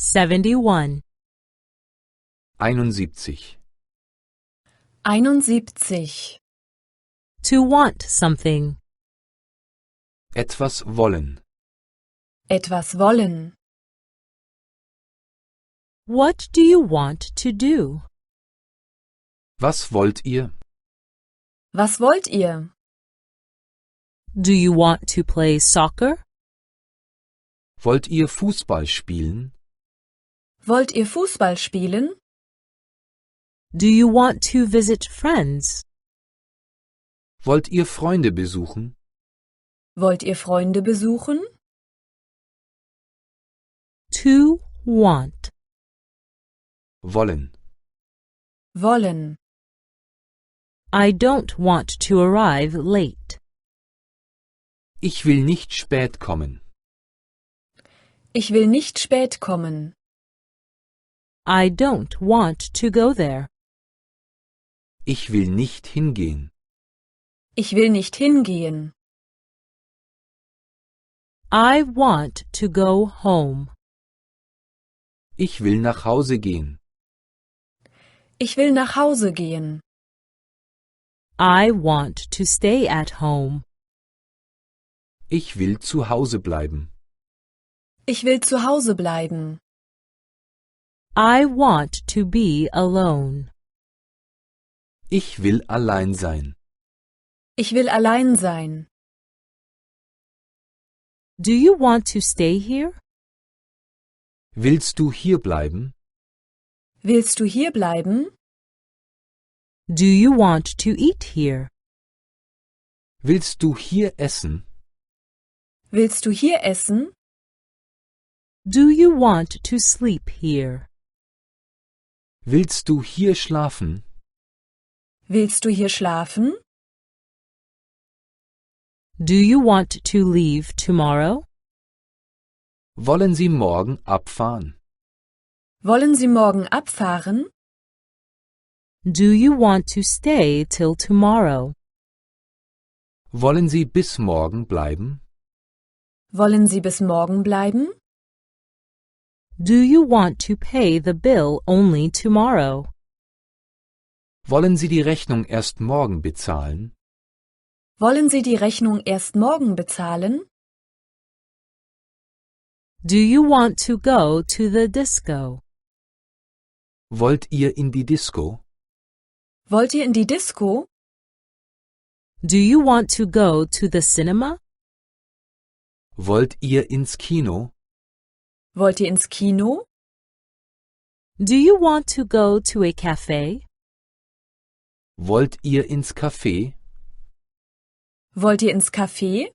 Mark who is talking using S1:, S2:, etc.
S1: 71.
S2: 71.
S3: 71.
S1: To want something.
S2: Etwas wollen.
S3: Etwas wollen.
S1: What do you want to do?
S2: Was wollt ihr?
S3: Was wollt ihr?
S1: Do you want to play soccer?
S2: Wollt ihr Fußball spielen?
S3: Wollt ihr Fußball spielen?
S1: Do you want to visit friends?
S2: Wollt ihr Freunde besuchen?
S3: Wollt ihr Freunde besuchen?
S1: To want.
S2: Wollen.
S3: Wollen.
S1: I don't want to arrive late.
S2: Ich will nicht spät kommen.
S3: Ich will nicht spät kommen.
S1: I don't want to go there.
S2: Ich will nicht hingehen.
S3: Ich will nicht hingehen.
S1: I want to go home.
S2: Ich will nach Hause gehen.
S3: Ich will nach Hause gehen.
S1: I want to stay at home.
S2: Ich will zu Hause bleiben.
S3: Ich will zu Hause bleiben.
S1: I want to be alone.
S2: Ich will allein sein.
S3: Ich will allein sein.
S1: Do you want to stay here?
S2: Willst du hier bleiben?
S3: Willst du hier bleiben?
S1: Do you want to eat here?
S2: Willst du hier essen?
S3: Willst du hier essen?
S1: Do you want to sleep here?
S2: Willst du hier schlafen?
S3: Willst du hier schlafen?
S1: Do you want to leave tomorrow?
S2: Wollen Sie morgen abfahren?
S3: Wollen Sie morgen abfahren?
S1: Do you want to stay till tomorrow?
S2: Wollen Sie bis morgen bleiben?
S3: Wollen Sie bis morgen bleiben?
S1: Do you want to pay the bill only tomorrow?
S2: Wollen Sie die Rechnung erst morgen bezahlen?
S3: Wollen Sie die Rechnung erst morgen bezahlen?
S1: Do you want to go to the disco?
S2: Wollt ihr in die Disco?
S3: Wollt ihr in die Disco?
S1: Do you want to go to the cinema?
S2: Wollt ihr ins Kino?
S3: Wollt ihr ins Kino?
S1: Do you want to go to a cafe?
S2: Wollt ihr ins Café?
S3: Wollt ihr ins Café?